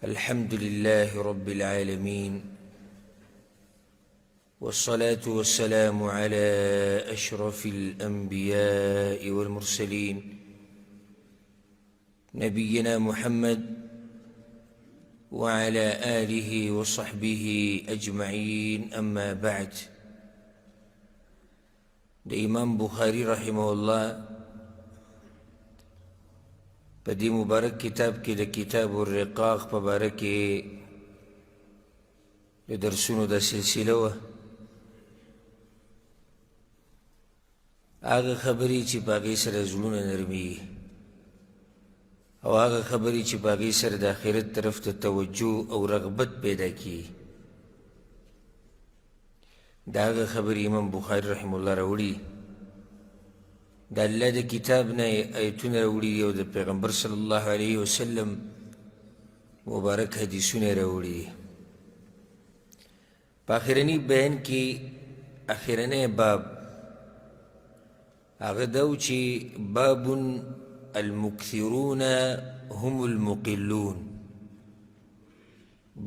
الحمد لله رب العالمين، والصلاة والسلام على أشرف الأنبياء والمرسلين نبينا محمد وعلى آله وصحبه أجمعين. أما بعد، الإمام بخاري رحمه الله بدي مبارك كتاب كده كتاب الرقاق مبارك لدرسونه دا سلسله آغا خبری چی باقی سر زلون نرمی او آغا خبری چی باقی سر دا خیرت طرف تا توجه او رغبت پیدا کی. دا آغا خبری امام بخاری رحمه الله روڑی دا اللہ دا کتاب نا ایتون روڑی او دا پیغمبر صلی اللہ علیہ وسلم مبارک حدیثون روڑی. پا آخرنی بیان کی آخرنی باب آغا داو چی باب المکثرون هم المقلون.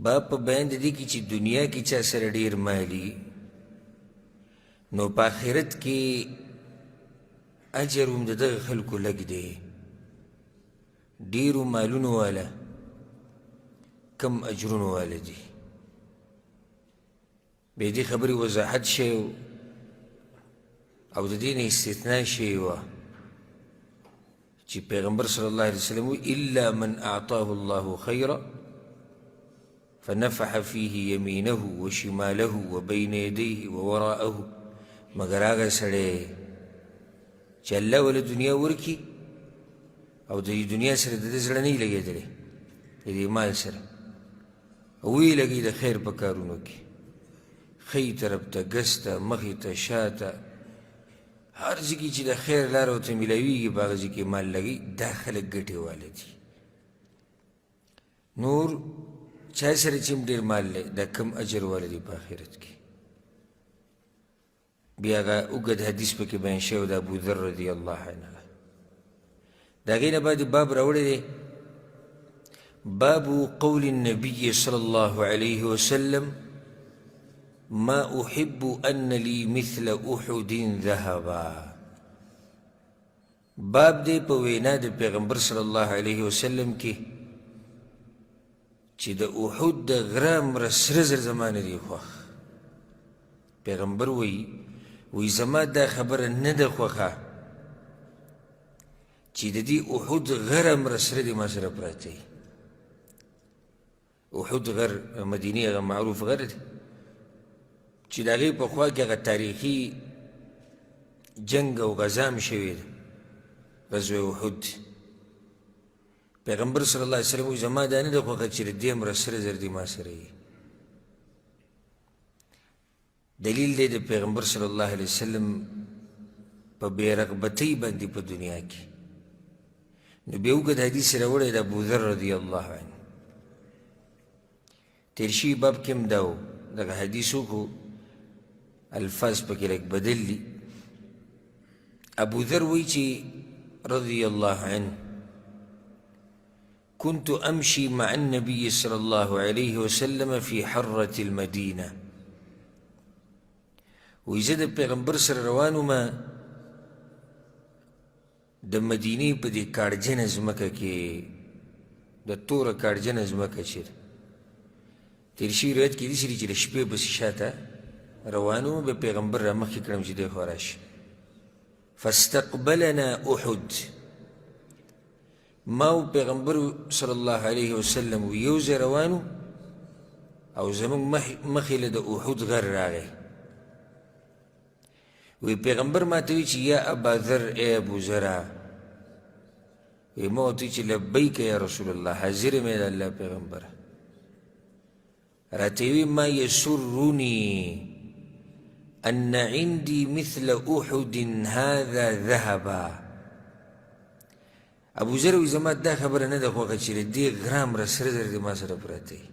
باب پا بیان دا دی کی چی دنیا کی چا سر دیر مالی نو پا آخرت کی اجر د دغه خلکو لږ دی، ډیرو مالونو والا کم اجرونو والا دي. بیا دې خبرې وضاحت شوی او د دې نه استثناء شوی وه چې پیغمبر صلی الله علیه وسلم الا من اعطاه الله خیرا فنفح فيه یمینه وشماله وبین یدیه ووراءه، مگر هغه سړی چې الله ولا دنیا ورکی او د دنیا سره د دې زړه نه لګېدلی د دې مال سره او ویې لګي د خیر په کارونو کې، ښی طرف ته ګس ته مخې ته شا ته هر ځای کې چې د خیر لاره ورته میلاویږي په هغه ځای کې مال لګوي. دا خلک ګټې واله دي. نور چا سره چې ډېر مال دی دا کم اجر واله دي په آخرت کې. بیا هغه اوږد حدیث پکې بیان شوی د ابوذر رضی الله عنه. د هغې نه بعد باب راوړی دی باب قول النبي صلى الله عليه وسلم ما احب ان لي مثل احد ذهبا. باب دی په وینا د پیغمبر صلی الله علیه وسلم کې چې د احد د غره مره سره زر زما نه دی خوښ. پیغمبر وی زما دا خبره نه ده خوښه چې د دې احد غر مره سره دی ما سره پراته وي. احد غر مدینې هغه معروف غر دی چې د هغې په خوا کې هغه تاریخي جنګ او غزا هم شوې ده، غزوه احد. پیغمبر صلی الله علیه وسلم وایي زما دا نه ده خوښه چې د دې مره سره زر دی ما سره وي. دلیل دی د پیغمبر صلی الله علیه وسلم په بې رغبتۍ باندې په دنیا کې. نو بیا اوږد حدیث راوړی د ابوذر رضی الله عنه. تېر شوي باب کې هم دا و، دغه حدیث وکړو، الفاظ پکې لږ بدل دي. ابوذر وایي چې رضی الله عنه كنت امشي مع النبي صلى الله عليه وسلم في حرة المدينة. وی زه د پیغمبر سره روان ومه د مدینې په دې کاړجنه ځمکه کې، د توره کاړجنه ځمکه چې ده. تېر شوي روایت کې داسې دي چې د شپې پسې شاته روان وم، بیا پیغمبر را مخکې کړم چې دی خوا راشي. فاستقبلنا احد. ما و پیغمبر صلی الله علیه وسلم یو ځای روان و او زموږ مخې له د احد غر راغی. وی پیغمبر ما ته وی چې یا ابا ذر ای ابو ذره. وی ما ورته چې لبیک یا رسول الله، حاضر یم د الله پیغمبره. راته وی ما یسرني ان عندي مثل احد هذا ذهبا. ابو ذر وی زما دا خبره نه ده خوښه چې د دې غرام را سره زر دی ما سره پراته وي.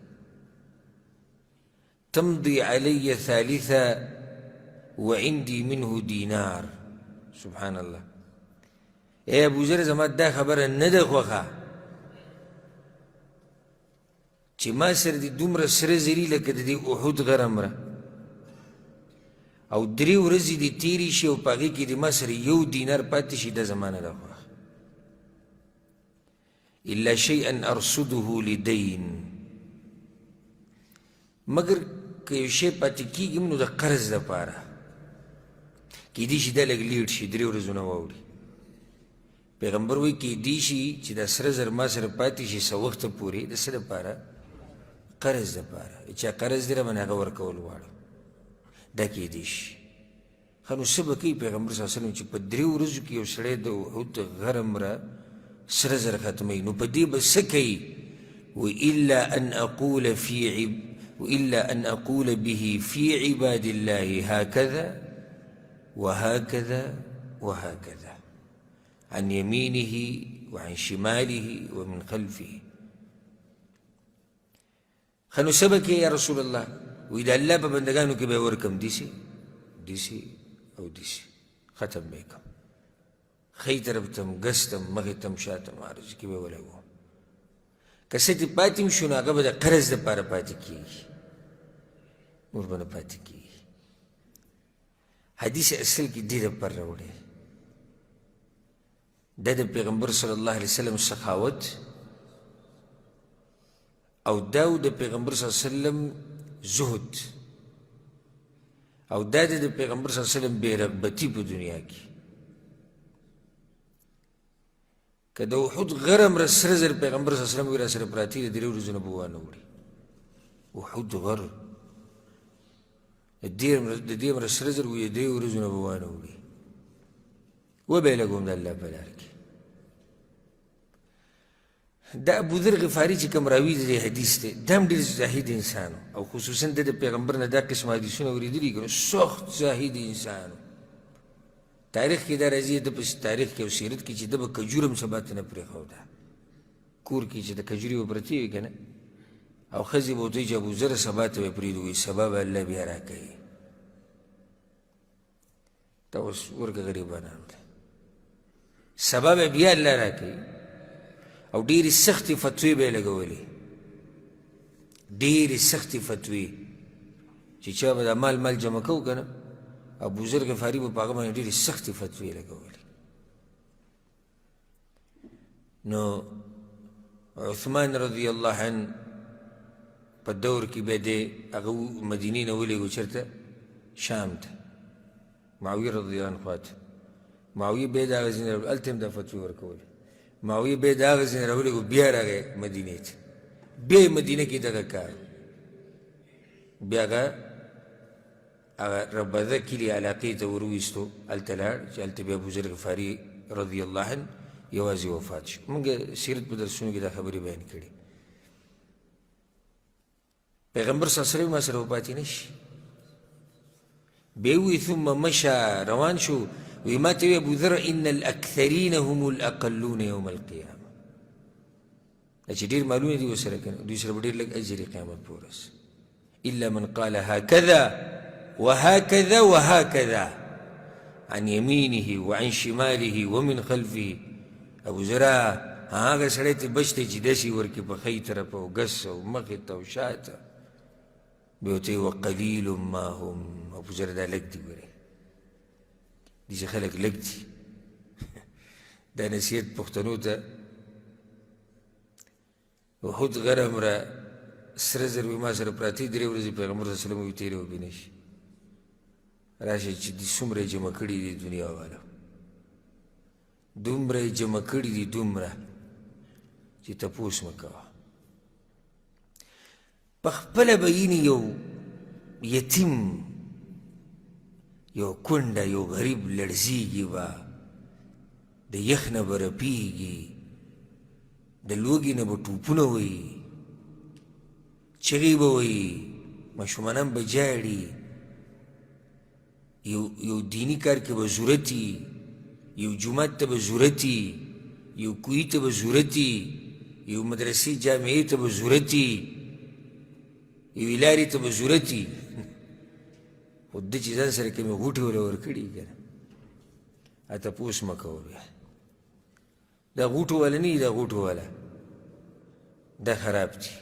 تمضي علی ثالثه وعندي منه دینار. سبحان الله. اے ابو ذر زما دا خبره نه ده خوښه چې ما سره دې دومره سره زري لکه د دې احد غره مره او 3 ورځې دې تېرې شي او په هغې کې دې ما سره 1 دینار پاتې شي دا زما نه ده خوښ الا شیئا ارصده لدین مګر که یو شی پاتې کېږي نو د قرض دپاره کیدای شي دا لږ لیټ شي 3 ورځونه واوړي پیغمبر وایي کیدای شي چې دا سره زر ما سره پاتې شي څه وخته پورې د څه دپاره قرض دپاره چا قرض دی راباندې هغه ورکول غواړم دا کیدای شي ښه نو څه به کوي پیغمبر صلی الله علیه وسلم چې په 3 ورځو کې یو سړی د احد غره مره سره زر ختموي نو په دې به څه کوي وإلا أن أقول به في عباد الله هكذا وهكذا وهكذا عن يمينه وعن شماله ومن خلفه خنو سبك يا رسول الله وإذا الله ببندگانو کې به ورکم دیسی او دیسی ختم بیکم خی طرف تم گستم مخی تم شاتم عرض کې به ولګو که څه دې پاتې م شو نو هغه به د قرض دپاره پاتې کېږي نور به نه پاتې کېږي حدیث اصل کې دې دپاره راوړی دا د پیغمبر صلی الله علیه وسلم سخاوت او دا د پیغمبر صلی الله علیه وسلم زهد او دا د پیغمبر صلی الله علیه وسلم بې رغبتي په دنیا کې که د احد غره مره سره زر پیغمبر صلی الله علیه وسلم وي را سره پراتې د 3 ورځو نه به وانه وړي احد غر د دې مره سره زر وي د 3 ورځو نه به وانه وړي وبه یې لګوم د الله په لار کې دا ابوذر غفاري چې کوم راوي د حدیث دی دا هم ډېر زاهد انسان او خصوصا د پیغمبر نه دا قسم حدیثونه اورېدلي که سخت زاهد انسان تاریخ کې دا راځي د په تاریخ کې او سیرت کې چې د به کجور هم سبا ته نه پرېښوده کور کې چې د کجورې به پرتې وي که نه او ښځې به ورته وایي چې ابوذره سبا ته به یې پرېږدو وایي سبا به الله بیا راکوي دا اوس ورکه غریبانانو ته سبا به بیا الله راکوي او ډېرې سختې فتوې به یې لګولې ډېرې سختې فتوې چې چا به دا مال جمع کوو که نه ابوذر غفاري به په هغه باندې ډېرې سختې فتوې لګولې نو عثمان رضی الله عنه په دور کې به دی هغه مدینې نه ولېږو چېرته شام ته معاویه رضی الله عنه خواته معاویه به یې د هغه ځینې راولې هلته هم دا فتوې ورکولې معاویه به یې د هغه ځینې راولېږو بیا راغی مدینې ته بیا یې مدینه کې دغه کار بیا هغه ربذه کلي علاقې ته ورویستو هلته لاړ چې هلته بیا ابوذر غفاري رضی الله عنه یوازې وفات شو مونږ سیرت په درسونو کې دا خبرې بیان کړي پیغمبر صلی الله علیه وسلم ما سره وپاتې نه شي بیا وی ثم مشى روان شو وی ما ته وی ابوذر ان الاکثرین هم الاقلون یوم القیامه دا چې ډېر مالونه دي ورسره که نه دوی سره به ډېر لږ اجر قیامت په ورځ الا من قال هكذا وهكذا وهكذا عن يمينه وعن شماله ومن خلفه ابوذر هغه سړی ته بچ دی چې داسې ورکړي په ښی طرف او ګس او مخې ته او شاته بیا ورته وقلیل ما هم ابوذر دا لږ دي ګورې داسې خلک لږ دي دا نصیحت پښتنو ته احد غره مره سره زر وي ما سره پراتې 3 ورځې پیغمبر صلی الله علیه وسلم وي تېرې وبې نه شي راشي چې دې څومره یې جمع کړي دي دنیا والا دومره یې جمع کړي دي دومره چې تپوس مه کوه په خپله به یینې یو یتیم یو کونډه یو غریب لړزیږي به د یخ نه به رپېږي د لوږې نه به ټوپونه وایي چغې به وایي ماشومانان به جاړي یو دینی کار کې به ضرورت وي یو جومات ته به ضرورت وي یو کوهي ته به ضرورت وي یو مدرسې جامعې ته به ضرورت وي یو لارې ته به ضرورت وي خو ده چې ځان سره کومې غوټې وله ورکړي که نه تپوس مه کوه بیا دا غوټو والا نه وي دا غوټو والا دا خراب دي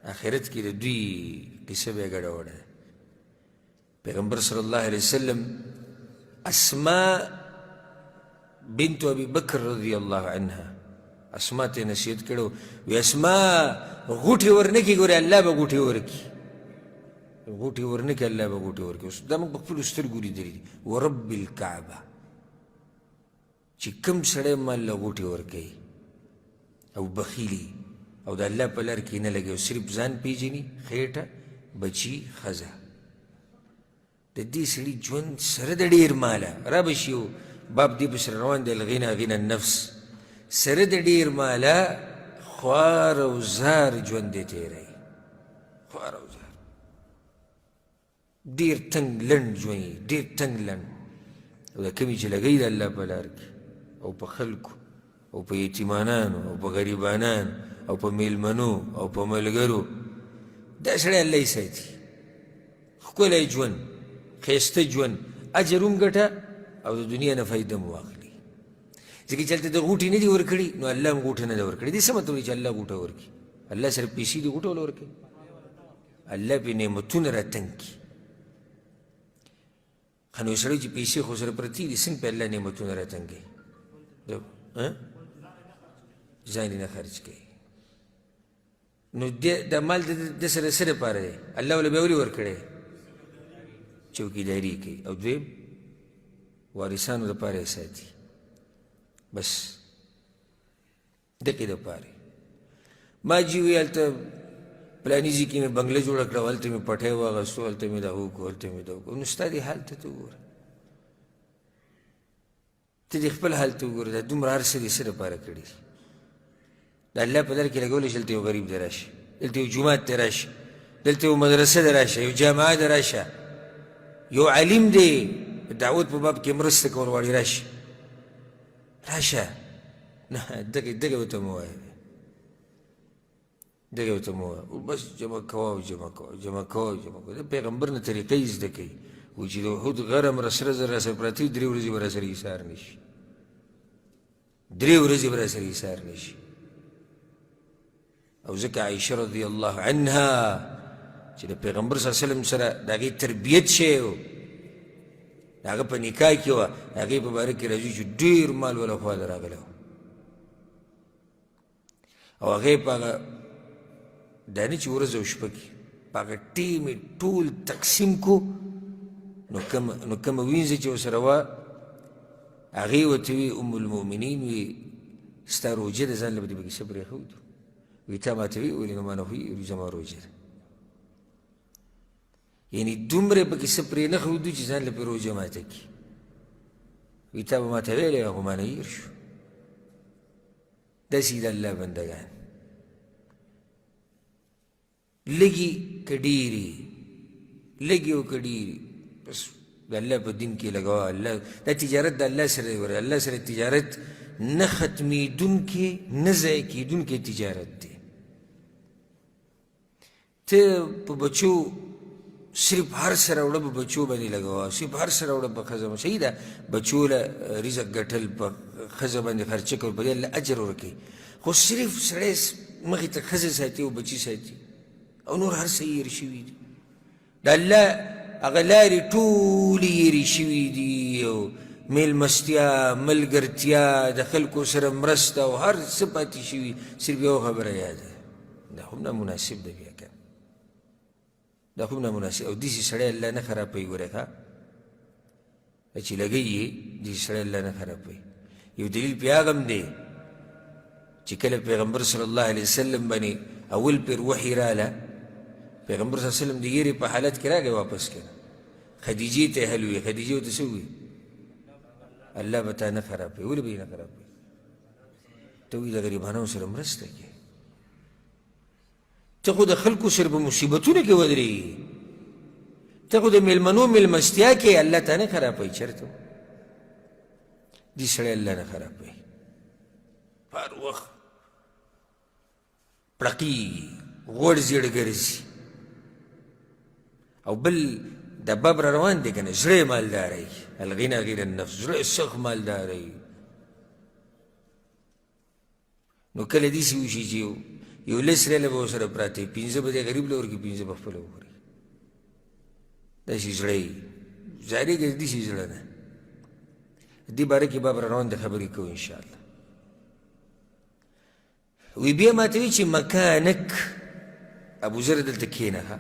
آخرت کې د دوی قصه به یې ګډوډه ده. پیغمبر صلی الله علیه وسلم اسماء بنت ابي بکر رضی الله عنها اسماء ته نصیحت کړو وی اسماء غوټې ورنکي ګورې الله به غوټې ورکي غوټې ورنکي الله به غوټې ورکي. اوس دا موږ په خپلو سترګو لیدلي دي. ورب الکعبه چې کوم سړی مال له غوټې ورکوي او بخیلي او د الله په لار کې نه لګي او صرف ځان پیژني خېټه بچي ښځه د دې سړي ژوند سره د ډېر ماله را به شي باب دې پسې روان دی الغنى غنى النفس سره د ډېر ماله خوار او زار ژوند دی تېروي خوار او زار ډېر تنګ لنډ ژوند ډېر تنګ لنډ او د کمې چې لګوي د الله په لار کې او په خلکو او په یتیمانانو او په غریبانانو او په میلمنو او په ملګرو دا سړی الله یې ساتي. ښکلی ژوند ښایسته ژوند اجر هم ګټه او د دنیا نه فایده هم واخلي. ځکه چې هلته د غوټې نه دي ورکړي نو الله هم غوټه نه ده ورکړې. دې څه مطلب دی چې الله غوټه ورکړي؟ الله سره پیسې دي غوټه وله ورکوي؟ الله پې نعمتونه راتنګ کړي. ښه نو سړی چې پیسې خو سره پرتې دي څنګه پې الله نعمتونه راتنګ کوي؟ ځان یې نه خرج کوي. نو دا مال د سره څه دپاره دی؟ الله وله بیا ولې ورکړی؟ چوکیداري کوي. او دویم وارثانو دپاره یې ساتي. بس دقې دپاره ما جي وي هلته پلاني ځای کې مې بنګله جوړه کړه هلته مې پټی واغېستو هلته مې دا وکړو هلته مې دا وکړو. نو ستا دې حال ته ته وګوره ته دې خپل حال ته وګوره دا دومره هر څه دې څه دپاره کړي دي؟ د الله په لار کې لګولی شي دلته یو غریب دی راشه دلته یو جومات دی راشه دلته یو مدرسه دی راشه یو جامعه دی راشه یو عالم دی د دعوت په باب کې مرسته کول غواړي راشه راشه نه دغه ورته مه وایه دغه ورته مه وایه بس جمع کوه او جمع کوه جمع کوه او جمع کوه. د پیغمبر نه طریقه یې زده کوي وایي چې د احد غرم سره زر راسره پراته وي 3 ورځې به راسره ایثار نه شي 3 ورځې به راسره ایثار نه شي. او ځکه عایشه رضی الله عنها چې د پیغمبر صلی الله علیه وسلم سره د هغې تربیت شوی و د هغه په نکاح کې وه د هغې په باره کې راځي چې ډېر مال وله خوا ته راغلی و او هغې په هغه دا نه چې ورځ او شپه کې په هغه ټیم یې ټول تقسیم کو نو کومه وینځه چې ورسره وه هغې ورته وي ام المؤمنین وي ستا روژه د ځان له به دې پکې څه پرېښودو وی تا ما ته وی ویلې نو ما نه خو زما روژه ده یعنې دومره پکې څه پرې نه ښودو چې ځان له پې روژه ماته کړي. وی تا به ما ته ویلی خو ما نه هیر شو. داسې د الله بندګان لږي که ډېرې لږې او که ډېرې بس د الله په دین کې لګوه. الله دا تجارت د الله سره دی ورته الله سره تجارت نه ختمېدونکې نه ضایع کېدونکې تجارت دی. ته په بچو صرف هر څه راوړه په بچو باندې لګوه صرف هر څه راوړه په ښځه باندې صحیح ده بچو له رزق ګټل په ښځه باندې خرچه کول په دې الله اجر ورکوي خو صرف سړی مخې ته ښځه ساتي او بچي ساتي او نور هر څه هېر شوي دي د الله هغه لارې ټولې هېرې شوي دي او میلمستیا ملګرتیا د خلکو سره مرسته او هر څه پاتې شوي صرف یو خبره یاده دا خو نامناسب ده بیا که دا خو نامناسب او داسې سړی الله نه خرابوي ګورې ښه چې لګوي یې داسې سړی الله نه خرابوي. یو دلیل پې هغه هم دی چې کله پیغمبر صلی الله علیه وسلم باندې اول پیر وحي راله پیغمبر صلی الله علیه وسلم د یېرې په حالت کې راغی واپس کړه خدیجې ته یې حل وي خدیجې ورته څه ووي الله به تا نه خرابوي ولې به یې نه خرابوي ته وایي د غریبانو سره مرسته کوي ته خو د خلکو سره په مصیبتونو کې ودرېږي ته خو د میلمنو میلمستیا کې الله تا نه خرابوي چېرته دې سړی الله نه خرابوي هر وخت پړقېږي غوړ زیړ ګرځي او بل د باب را روان دی که نه زړه یې مالداری الغنى غیر النفس زړه یې سخت مالداری نو کله داسې وشي چې یو لس ریاله به ورسره پراته وي، 15 به دې غریب له ورکړي، 15 به خپله وخوري. داسې زړه یې ظاهرېږي د داسې زړه نه. دې باره کې باب را روان د خبرې کوو انشاءالله. وی بیا ماته وی چې مکانک ابوذر دلته کښېنه ښه.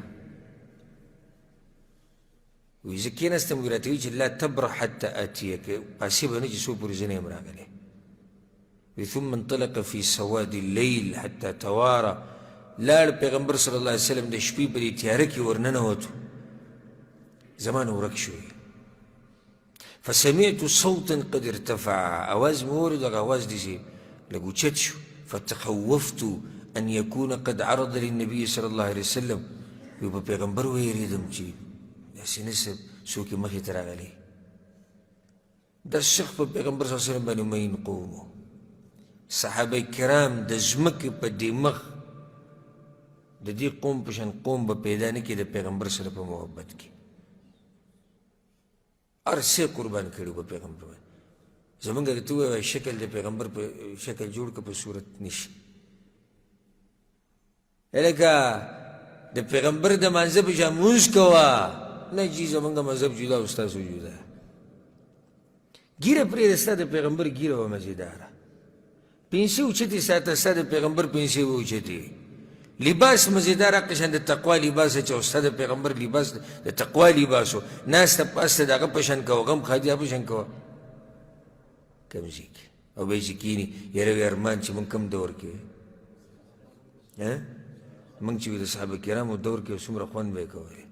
وی زه کښېناستم، وی راته وی چې لا تبرح حتى آتیک، پاسې به نه چې څو پورې زه نه یم راغلی. وی ثم انطلق في سواد الليل حتى توارى، لاړ پیغمبر صلی الله علیه وسلم د شپې په دې تیاره کې ورننوتو، زما نه ورک شوی. فسمعت صوتا قد ارتفع، اواز مې واورېد، هغه اواز داسې لږ اوچت شو. فتخوفت ان يكون قد عرض للنبي صلى الله عليه وسلم، وی په پیغمبر ویرېدم چې داسې نه څه څوک یې مخې ته راغلی. دا شخص په پیغمبر صلی الله علیه وسلم باندې مین قوم و. صحابه کرام د ځمکې په دې مخ د دې قوم په شان قوم به پیدا نه کړي د پیغمبر سره په محبت کې. هر څه قربان کړي په پیغمبر باندې. زمونږ ته ووایي شکل د پیغمبر په شکل جوړ که په صورت نشي. لکه د پیغمبر د منځه په شان مونځ کوه، نه جي زمونږ مذهب جدا او ستاسو جدا. ګیره پرېږده، ستا د پیغمبر ګیره وه مزېداره، پنسې اوچتې ساته، ستا د پیغمبر پنسې به اوچتې. لباس مزېدار هغه شان د تقوا لباس چې ستا د پیغمبر لباس د تقوا لباس و. ناسته پاسته د هغه په شان کوه، غم خادي هغه په شان کوه کمزې کې. او به یې چې کښېني یاره وی ارمان چې مونږ کم دور کې مونږ چې وي د صحابه کرامو دور کې څومره خوند به یې کوی.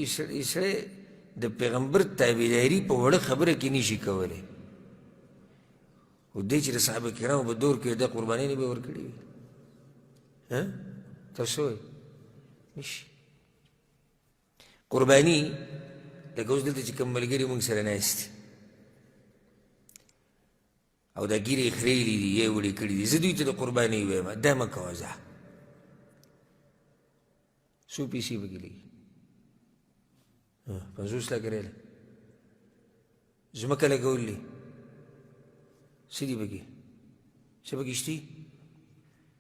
سړی د پیغمبر تابعداري په وړه خبره کې نشي کولی. خو دی چې د صحابه کرامو په دور کې دا قربانۍ نه به یې ورکړې وي. تاسو وایئ نشي. قرباني لکه اوس دلته چې کوم ملګري مونږ سره ناست دي او دا ګیرې یې خریلي دي یا یې وړې کړي دي، زه دوی ته د قربانۍ وایم دا مه کوه ځه. څو پیسې پکې لګي؟ 50 لکه ریاله. ځمکه لګول دي، څه دي پکې؟ څه پکې شتي؟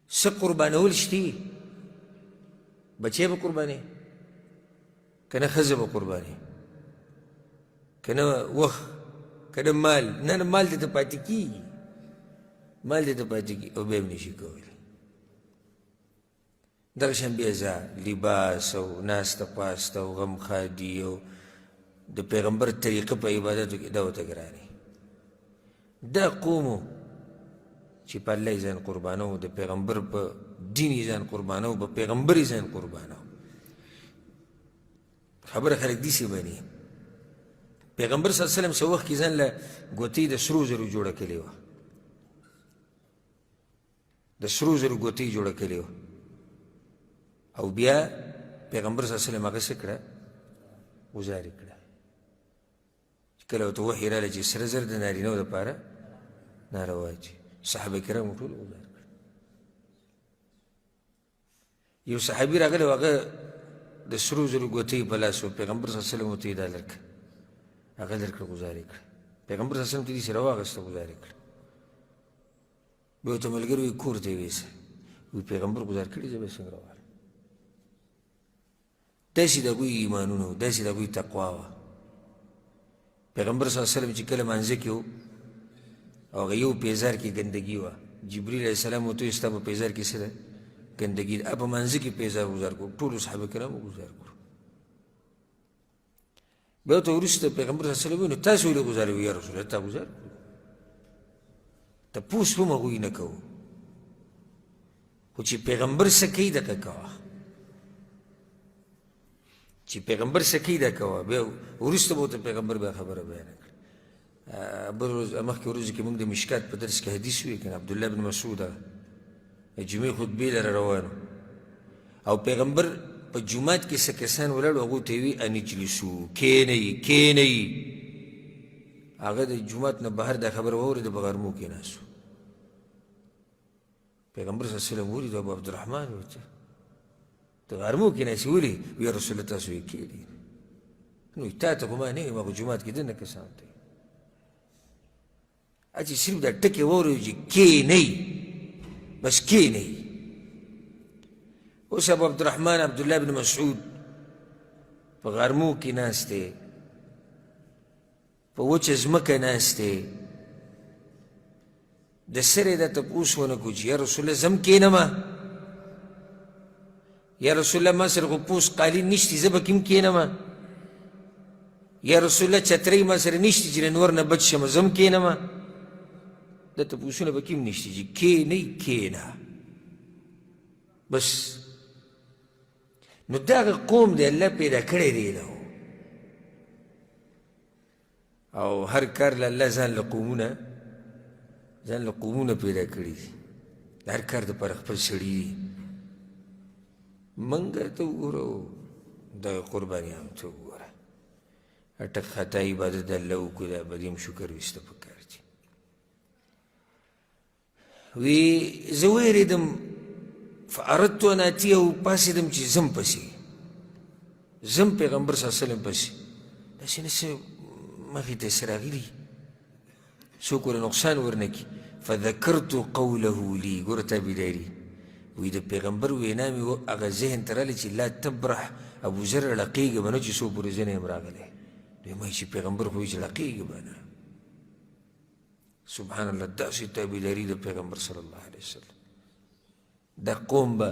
څه قربانول شتي؟ بچی به قربانې که نه ښځه به قربانې که نه وخت که نه مال. نه مال دې ته پاتې کېږي، مال دې ته پاتې کېږي او بیا هم نشي کولی. دغه شان بیا ځه لباس او ناسته پاسته او غم خادي او د پیغمبر طریقه په عبادتو کې دا ورته ګرانې. دا قومو چې په الله یې ځان قربانو، د پیغمبر په دین یې ځان قربانو، په پیغمبر یې ځان قربانو. خبره خلک داسې بني. پیغمبر صلی الله علیه وسلم څه وخت کې ځان له ګوتې د سرو زرو جوړه کړې وه، د سرو زرو ګوتې جوړه کړې وه. او بیا پیغمبر صلی الله علیه وسلم هغه څه کړه؟ ګزارې کړه. چې کله ورته وحي راغلی چې سره زر د نارینهو دپاره ناروا دي، صحابه کرامو ټول ګزار کړه. یو صحابي راغلی و، هغه د سرو زرو ګوتې په لاس و، پیغمبر صلی الله علیه وسلم ورته یې دا لرکړه، هغه لرکړه ګزارې کړه. پیغمبر صلی الله علیه وسلم ته دې سره واخېسته ګزارې کړه. بیا ورته ملګري وایي کور ته یې ویسه، وایي پیغمبر ګزار کړي زه به یې څنګه راوړم. داسې د هغوی ایمانونه و، داسې د هغوی تقوا وه. پیغمبر صلی الله علیه وسلم چې کله مانځه کې و او هغه یو پیزار کې ګندګي وه، جبریل علیه السلام ورته وایي ستا په پیزار کې څه ده؟ ګندګي ده. په مانځه کې پیزار ګزار کړو، ټولو صحابه کرامو ګزار کړو. بیا ورته وروسته پیغمبر صلی الله علیه وسلم وایي نو تاسو ولې ګزاروئ یا رسول الله؟ تا ګزار کړو، تپوس هم هغوی نه کوو، خو چې پیغمبر څه کوي دغه کوه، چې پیغمبر څه کوي دا کوه. بیا وروسته به ورته پیغمبر بیا خبره بیانه کړه. بل ورځ مخکې ورځو کې موږ د مشکات په درس کې حدیث وایي که نه، عبدالله بن مسعود د جمعې خطبې لره روانو او پیغمبر په جومات کې څه کسان ولاړو، هغو ته یې وي ان اجلسو، کښېنئ کښېنئ. هغه د جومات نه بهر دا خبره واورېده، په غرمو کښېناستو. پیغمبر صلی الله علیه وسلم ولید ابو عبدالرحمن ورته ته غرمو کښېناستې ولې؟ یا رسول الله تاسو یې کښېنئ. نو تا ته خو ما نه یم، هغه جومات کې دننه کسان ته چې صرف دا ټکې واورېدو چې کښېنئ بس کښېنئ. اوس ابو عبدالرحمن عبدالله بن مسعود په غرمو کې ناست دی، په وچه ځمکه ناست دی، د سر یې دا تپوس ونه کړو چې یا رسول الله زه هم کښېنمه، یا رسول الله ما سره خو پوس قالین نشتي زه به کې هم کښېنمه، یا رسول الله چترۍ ما سره نشتي چې له نور نه بچ شمه زه هم کښېنمه. دا تپوسونه به کې هم نشتي چې کښېنئ کښېنه بس. نو دغه قوم دی الله پیدا کړی دی نو، او هر کار له الله ځان له قومونه پیدا کړي دي، د هر کار دپاره خپل سړي دي. منګه ته وګوره، دغه قربانیانو ته وګوره، اټک خطا عبادت د الله وکړو، دا به دې هم شکر ویسته پکار دي. وی زه ویرېدم فاردت ان اتیه، پاسېدم چې زم پسې زم پیغمبر صلی الله علیه وسلم پسې، داسې نه څه مخې ته څه راغلي څوک ورله نقصان ورنه کړي. فذکرت قوله لي، ګوره تابعداري، وی د پیغمبر وینا مې هغه ذهن ته راغلی چې لا تبرح ابوذر ړقېږه به نه چې څو پورې زه نه یم راغلی. دوی ما چې پیغمبر خو وایي چې ړقېږه به نه. سبحان الله، داسې تابعداري د پیغمبر صلی الله علیه وسلم. دا قوم به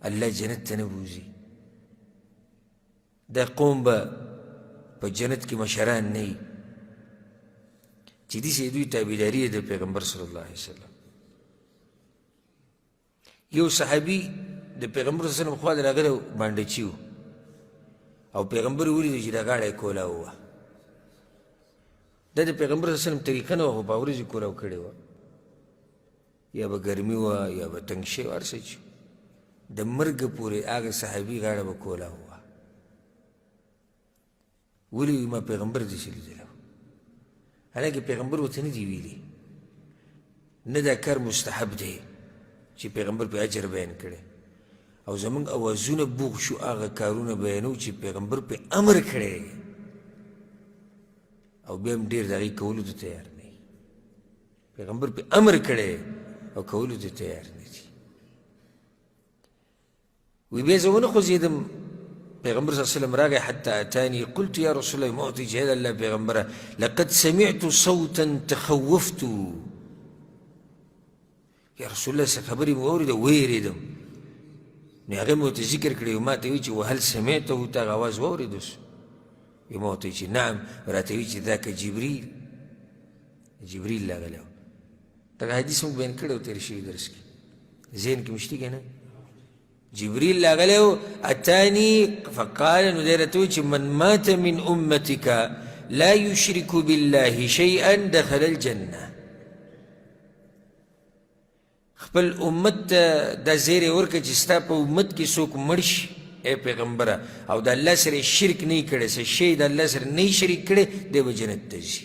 الله جنت ته نه بوځي، دا قوم به په جنت کې مشران نه وي چې داسې دوی تابعداري د پیغمبر صلی الله علیه وسلم. یو صحابي د پیغمبر صلی الله علیه وسلم خوا ته راغلی بانډچي و، او پیغمبر یې ولیدو چې دا غاړه یې کولاو وه. دا د پیغمبر صلی الله علیه وسلم طریقه نه وه، خو په ورځې کولاو کړې وه، یا به ګرمي وه یا به تنګ شوی هر څه چې د مرګه پورې هغه صحابي غاړه به کولاو وه. ولې ما پیغمبر داسې لیدلی و، حالانکې پیغمبر ورته نه دي ویلي، نه دا کار مستحب دی چې پیغمبر په اجر بیان کړی، او زمونږ اوازونه بوغ شو هغه کارونه بیانو چې پیغمبر په امر کړی، او بیا هم ډېر د هغې کولو ته تیار نه وي. پیغمبر په امر کړی او کولو ته تیار نه دي. وی بیا زه ونه خوځېدم، پیغمبر صلی الله علیه وسلم راغی حتی اتانی، قلت یا رسول الله، ما ورته ویل چې هی د الله پیغمبره لقد سمعت صوتا تخوفت، یا رسول الله څه خبرې مې واورېده ویرېدم. نو هغې مې ورته ذکر کړی، ما ته وایي چې وهل سمعته، ته هغه اواز واورېدوس؟ وی ما ورته وایي چې نعم، راته وایي چې ذاک جبریل راغلی و. دغه حدیث موږ بیان کړی و تېر شوي درس کې، ذهن کې مو شتي که نه؟ جبریل راغلی و، اتانی فقال، نو دی راته وایي چې من مات من امتک لا یشرک بالله شیئا دخل الجنه. خپل امت ته دا زیری ورکړه چې ستا په امت کې څوک مړ شي ای پیغمبره، او د الله سره شرک نه یې کړی، څه شی د الله سره نه یې شریک کړی، دی به جنت ته ځي.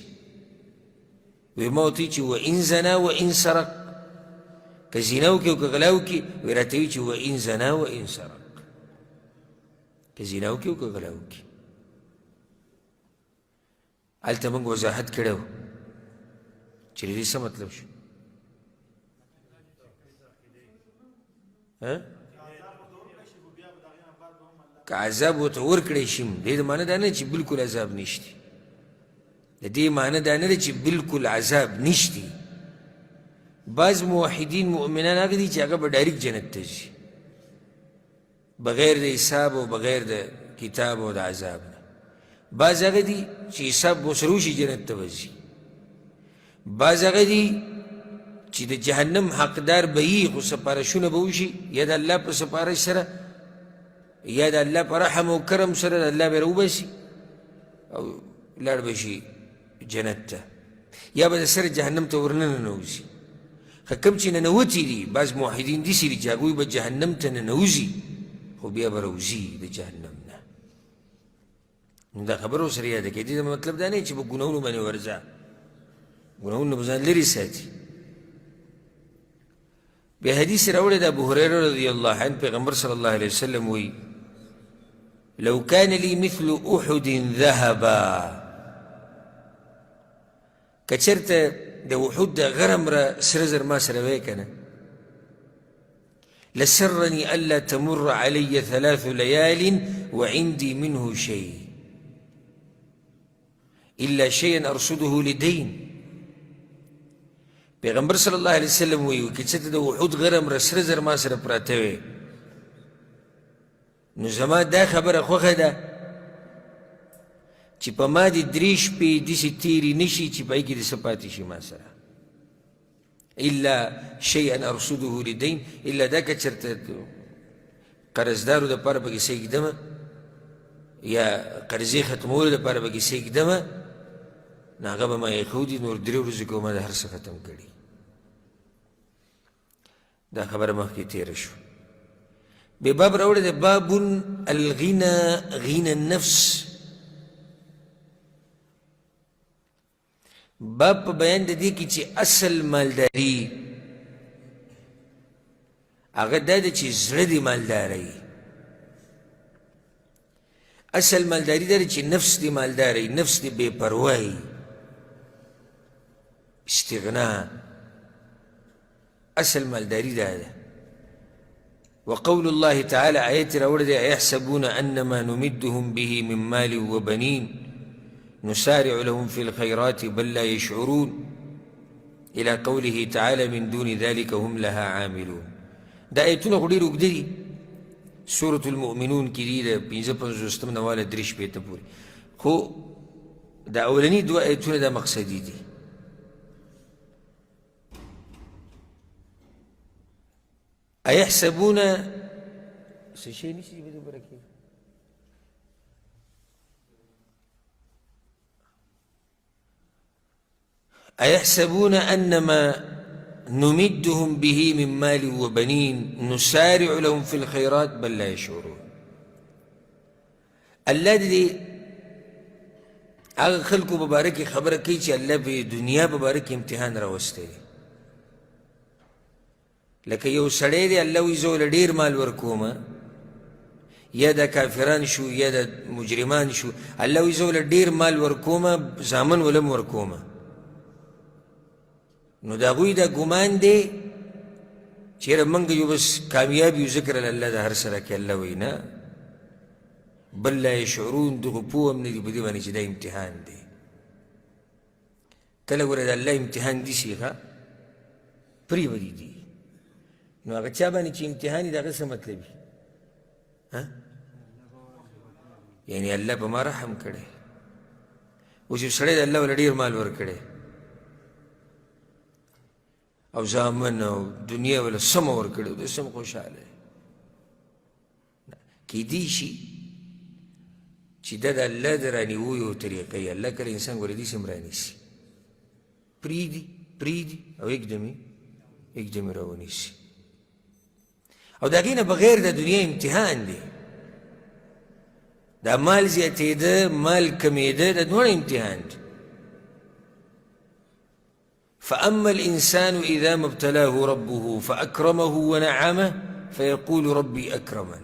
وی ما ورته وایي چې وان زنا وان سرق، که زنا وکړي او که غلا وکړي، وی راته وایي چې وان زنا وان سرق، که زنا وکړي او که غلا وکړي. هلته موږ وضاحت کړی و چې د دې څه مطلب شو. که عذاب ورته ورکړی شي، د دې معنی دا نه چې بلکل عذاب نشتی، د دې معنی دا نه ده چې بلکل عذاب نشتی. بعض موحدین مؤمنان هغه دي چې هغه به ډایرکټ جنت ته ځي بغیر د حساب او بغیر د کتاب او د عذاب نه. بعض هغه دي چې حساب به ورسره وشي جنت ته به ځي. بعض هغه دي چې د جهنم حقدار به یي، خو سپارښونه به وشي یا د الله په سپارش سره یا د الله په رحم او کرم سره د الله به راوباسي او لاړ به شي جنت ته، یا به د سره جهنم ته ورننوځي. خو کوم چې ننوتي دي، بعض موحدین داسې دي چې هغوی به جهنم ته ننوځي خو بیا به راوځي د جهنم نه. نو دا خبره ورسره یاده کړئ، دې مطلب دا نه چې په ګناهونو باندې ورځه، ګناهونه به ځان لرې ساتي. بیا حدیث راوړی د ابوهریره رضی الله عنه، پیغمبر صلی الله علیه وسلم وایي لو کان لی مثل احد ذهبا، که چېرته د وحود د غرم را سره زر ما سره وی که نه لسرني ألا تمر علي 3 ليال وعندي منه شيء إلا شيئا أرصده لدين. پیغمبر صلی الله علیه وسلم وی که چېرته د وحود غرم را سره زر ما سره پراته وی نو زما دا خبره خوښه ده چې په ما دې 3 شپې داسې تېرې نه شي چې په هغې کې دې څه پاتې شي ما سره الا شیئا ارصده لدین الا دا که چېرته قرضدارو دپاره پکې څه ږدمه یا قرضې ختمولو دپاره پکې څه ږدمه نو هغه به ما ایښودي نور 3 ورځو کې به ما د هر څه ختم کړي. دا خبره مخکې تېره شو. بې باب راوړی دی باب الغنى غنى النفس. باب په بیان د دې کې چې اصل مالداري هغه دا ده چې زړه دې مالداری. اصل مالداري دا ده چې نفس دې مالداری، نفس دې بې پروایي، استغنا. اصل مالداري دا ده. وقول الله تعالى آيات راوړی أيحسبون أنما نمدهم به من مال وبنين نسارع لهم في الخيرات بل لا يشعرون إلى قوله تعالى من دون ذلك هم لها عاملون. دا آیتونه خو ډېر اوږده دي. سورة المؤمنون کې دي د 55 نه واله 3 شپېته پورې، خو دا اولني 2 آیتونه دا مقصدي دي. أيحسبون أيحسبون أنما نمدهم به من مال وبنين نسارع لهم في الخيرات بل لا يشعرون. الله دې هغه خلکو په باره کې خبره کوي چې الله په دنیا په باره کې امتحان راوستی دی. لکه یو سړی دی الله وایي زه له ډېر مال ورکومه، یا د کافران شو یا د مجرمان شو، الله وایي زه له ډېر مال ورکومه زامن ولم ورکومه. نو د هغوی دا ګمان دی چېرې موږ یو بس کامیاب یو ذکر الله د هر سره کې. الله وایي نه، بل لا یشعرون. دغه پوه هم نه دي په دې باندې چې دا امتحان دی. کله ګوره د الله امتحان داسې ښه پرېږدي دي نو هغه چا باندې چې امتحان وي د هغه څه مطلب وي؟ یعنې الله په ما رحم کړی. اوس یو سړی د الله له ډېر مال ورکړی او زامن او دنیا ولا سمه ورکړی، د سم خوشحاله دی. کیدی شي چې دا د الله د رانیویو طریقه یې الله کله انسان ګورې داسې هم رانیسي، پرېږدي او یکدمې راونیسي. او د هغې نه بغیر د دنیا امتحان دی. دا مال زیاتېده مال کمېده دا دواړه امتحان دی. فأما الإنسان إذا ما ابتلاه ربه فأكرمه ونعمه فيقول ربي أكرمن.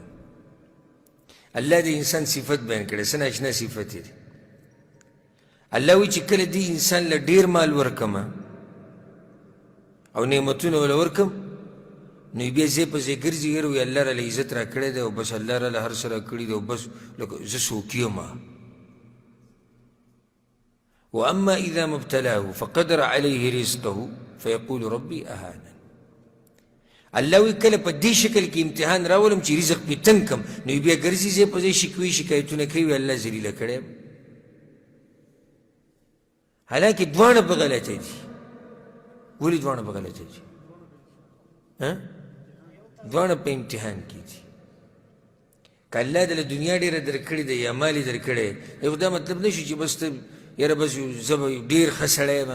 الله دې انسان صفت بیان کړی، څه ناشنا صفت دی. الله وایي چې کله دې انسان له ډېر مال ورکمه او نعمتونه وله ورکم نو بیا ځای په ځای ګرځي ګر وایي الله راله عزت را کړی دی او بس الله راله هر څه را کړي دی او بس لکه زه څوک یم. وأما إذا ما ابتلاه فقدر عليه رزقه فيقول ربي أهانن. الله وایي کله په دې شکل کې امتحان راولم چې رزق پې تنګ کم نو بیا ګرځي ځای په ځای شکوي شکایتونه کوي وایي الله ذلیله کړی یم. حالانکې دواړه په غلطه دي. ولې دواړه په غلطه دي؟ دواړه په امتحان کې دي. که الله دله دنیا ډېره درکړې ده یا مال یې درکړی یو دا مطلب نه شي چې بس ته یاره بس زه به ډېر ښه سړی یم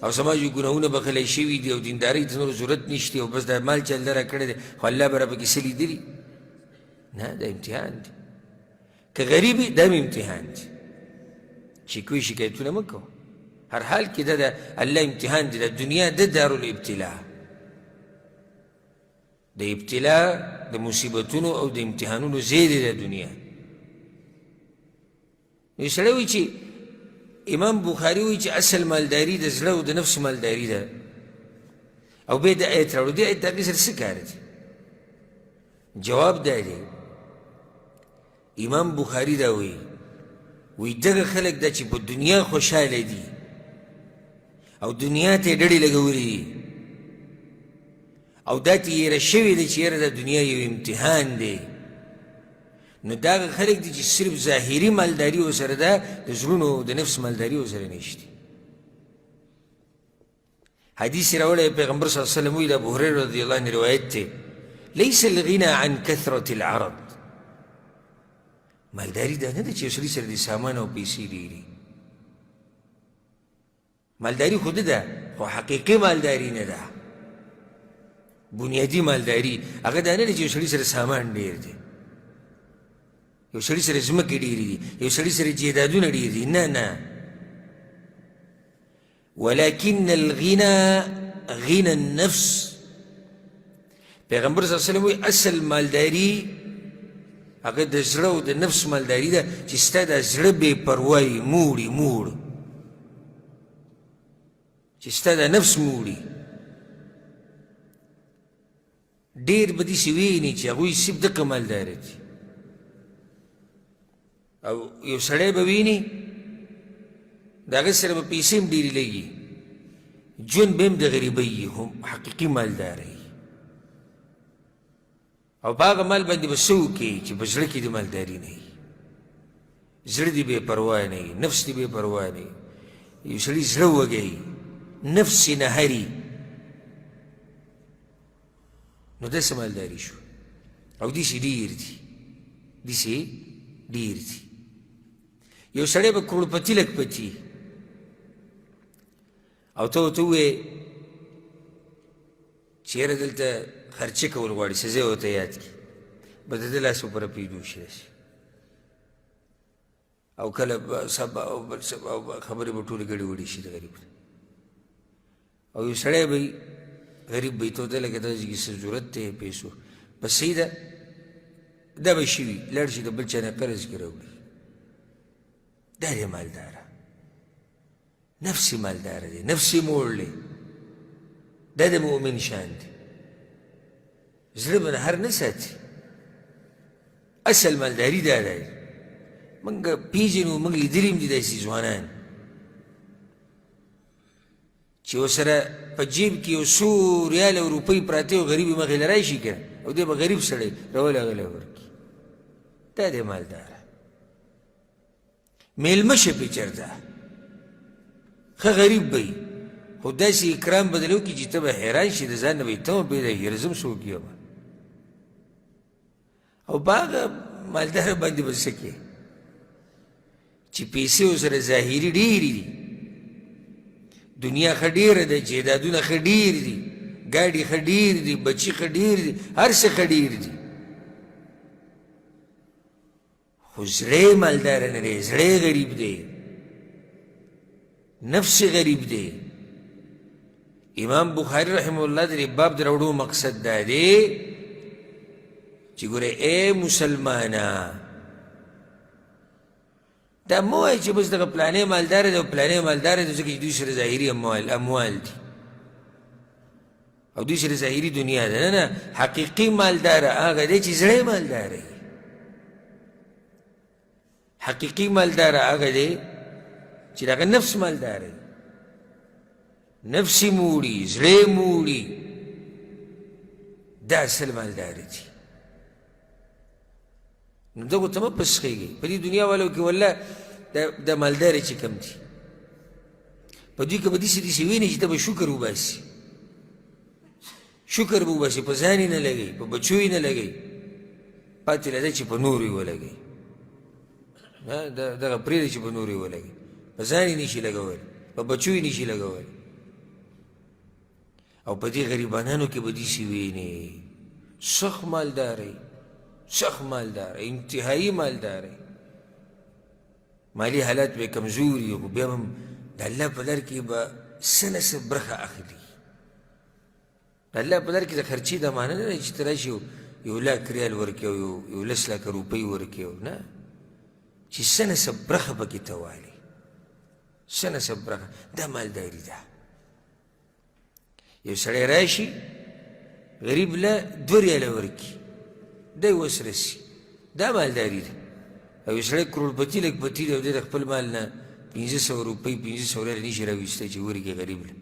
او زما یو ګناهونه بخلی شوي دي او دیندارۍ ته نور ضرورت نشته او بس دا مال چې الله راکړی دی خو الله به راپکې څه لیدلي؟ نه، دا امتحان دی. که غریب یې دا هم امتحان دی. شکوي شکایتونه مه کوه. هر حال کې دا د الله امتحان دی. د دنیا د دارالابتلا، د ابتلا د مصیبتونو او د امتحانونو ځای دی د دنیا. یو سړی وایي چې امام بخاري وایي چې اصل مالداري د زړه او د نفس مالداري ده او بیا د آیت راوړو دې آیت د هغې سره څه کار دی جواب دا دی امام بخاري دا وایي دغه خلک دا چې په دنیا خوشحاله دي او دنیا ته یې ډډې لګولې دي او دا ته یېره شوې ده چې یاره دا دنیا یو امتحان دی نو دا هغه خلک دي چې صرف ظاهري مالداري ورسره ده د زړونو د نفس مالداري ورسره نشته حدیث راوړی پیغمبر صلی الله علیه وسلم وایي د ابوهریره رضی الله عنه روایت دی لیس الغنى عن کثرة العرض مالداري دا نه ده چې یو سړي سره د سامان او پیسې ډېري مالداري خو ده خو حقیقي مالداري نه ده بنیادي مالداري هغه دا نه ده چې یو سړي سره سامان ډېر دی یو سړي سره ځمکې ډېرې دي یو سړي سره جیدادونه ډېر دي نه ولكن الغنى غنى النفس پیغمبر صلی الله علیه وسلم وایي اصل مالداري هغه د زړه او د نفس مالداري ده چې ستا دا زړه بې پروایي موړ چې ستا دا نفس موړي ډېر به داسې ویني چې هغوی صرف دغه مالداره دي او یو سړی به ویني د هغه سره به پیسې هم ډېرې لګي ژوند به هم د غریبۍ هم حقیقي مالداره وي او په هغه مال باندې به څه وکړي چې په زړه کې د مالداري نه وي زړه دې بې پروا نه وي نفس دې بې پروا نه وي یو سړي زړه وږی نفس نه هري نو داسې مالداري شو او داسې ډېر دي یو سړی به کروڑپتی لکپتی او ته ورته ووایې چې یاره دلته خرچه کول غواړي څه ځای ورته یاد کړي به د ده لاس ورپره پیدا شي او کله سبا او بل سبا او خبرې به ټولې ګډې وډې شي د غریب او یو سړی به غریب به یې ته ورته لکه داسې کې څه ضرورت دی پیسو بس صحیح ده دا به شي وي لاړ شي د بل چا نه قرض کې راوړي دا دی مالداره نفسي مالداره دی نفسي موړ دی دا د مؤمن شان دی زړه به هر نه ساتي اصل مالداري دا دی موږ پیژنو موږ لیدلي هم دي داسې ځوانان چې ورسره په جیب کې یو څو ریال او روپۍ پراتې او غریب یې مخې له راشي که او دی به غریب سړی راولي هغه له ورکړي دا دی مالداره میلمه شه پې چېرته ښه غریب به وي خو داسې اکرام به درله وکړي چې ته به حیران شي د ځان نه به یې تمه پیدا کړي زه هم څوک یم او په هغه مالداره باندې به څه کوې چې پیسې ورسره ظاهري ډېرې دي دنیا ښه ډېره ده جیدادونه ښه ډېر دي ګاډي ښه ډېر دي بچي ښه ډېر دي هر څه ښه ډېر دي خو زړی مالداره نه دی زړی غریب دی نفس غریب دی امام بخاري رحمه الله د دې باب د راوړو مقصد دا دی چې ګوره ای مسلمانه دا مه وایه چې بس دغه پلانې مالداره دی او پلانې مالداره دی ځکه چې دوی سره ظاهري اموال دي او دوی سره ظاهري دنیا ده نه حقیقي مالداره هغه دی چې زړی مالداره وي حقیقي مالداره هغه دی چې دغه نفس مالداره وي نفسي موړي زړی موړي دا اصل مالداره دي نو دغو ته مه پسخېږئ په دې دنیا والو کې والله دا مالدارې چې کم دي په دوی کې به داسې ویني چې ته به شکر وباسي شکر به وباسي په ځان یې نه لګوي په بچو یې نه لګوي پاتې له ده چې په نورو یې ولګوي دغه پرېږدي چې په نورو یې ولګوي په ځان یې نشي لګولی په بچو یې نشي لګولی او په دې غریبانانو کې به داسې ویني سخت مالدارۍ سخت مالدار انتهایی مالدار مالی حالات به کمزوری او بیا هم د الله په لار کې به څه نه څه برخه اخلي د الله په لار کې د خرچې د معنی نه دی چې ته راشي یو لاک ریال ورکړې او یو لس لاکه روپۍ ورکړې نه چې څه نه څه برخه پکې ته والي څه نسب برخه دا مالداري ده. یو سړی راشي غریب له 2 ریاله ورکړي دی اوس رسي دا مالداري ده. او یو سړی کروړپتي لکپتي دی او دی د خپل مال نه 500 روپۍ 500 ریاله نشي راویستی چې ورکړي غریب له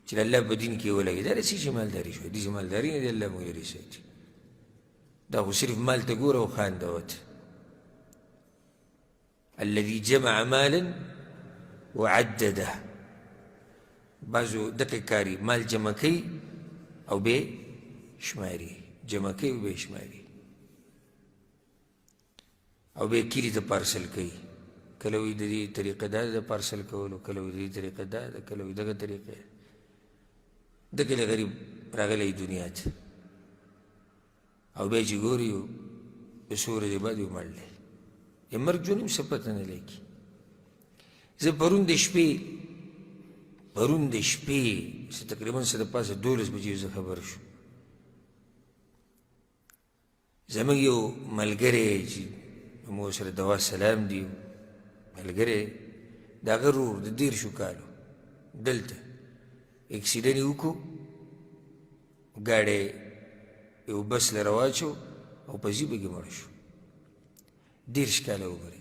چې الله په دین کې ولګي. دا رسي چې مالداري شوه داسې مالداري نه دی الله موږ له رسوي. دا خو صرف مال ته ګوره او خانده وته. الذي جمع مالا وعدده بعضو دقیق کاری مال جمع کوي او بې شماري جمع کوي او بې شماري او بې کلي ته پارسل کوي. کله وایي د دې طریقه دا ده د پارسل کولو کله وایي د دې طریقه دا ده کله وایي دغه طریقه دغه له غریب راغلی دنیا ته او بیا چې ګوري د څو ورځې بعد یې مړ دی یې مرګ ژوند هم څه پته نه لګي. زه پرون د شپې څه تقریبا څه د پاسه 12 بجې زه خبر شو. زموږ یو ملګری چې موږ سره دوا سلام دی ملګری د هغه ورور د 13 کالو دلته اکسیډنټ یې وکړو ګاډی یو بس له راواچو او په ژبه کې مړ شو 13 کاله عمر